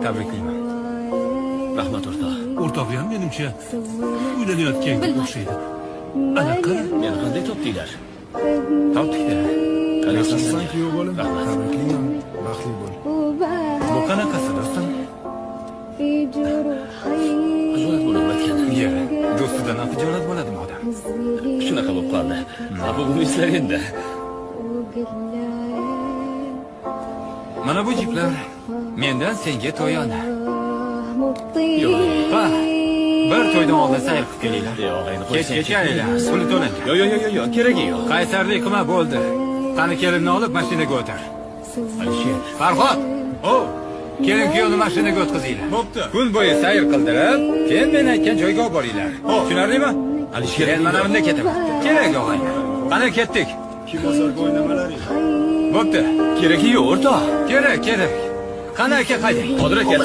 Tabriklayman. Rahmat o'rtoq. O'rtoq ham menimcha uylanayotganga o'xshaydi. Ana qara. Meni qanday topdinglar? Topdik-da. Yaxshisan kuyov bolam. Tabriklayman. Baxtli bo'l. Bu qanaqasi do'stim? Ajoyib bo'lib o'tgan. Iya, do'stidan tijorat bo'ladimi odam? Shunaqa bo'lib qoldi. Abu buni eslar endi. Mana bu jiplar mendan senga to'yona. Yo'q. Ha. Bir to'ydan oldin sayr qilib kelinglar. Yo'q, endi Kechgacha aylar, puli to'langan. Yo'q, keragi yo'q. Qaysarlik qilma bo'ldi. Qani kelinni olib mashinaga o'tar. Alisher. Farhod. Kelin kuyovni mashinaga o'tkazinglar. Bo'pti. Kun bo'yi sayr qildirib, keyin men aytgan joyga olib boringlar. Tushunarlimi? Alisher, Men mana bunda ketaman. Kerak og'ay. Qani ketdik. Kim bozorga o'ynamalaring. Bo'pti. Keragi yo'q o'rtoq. Kerak. Qani aka qayding? Qodir aka.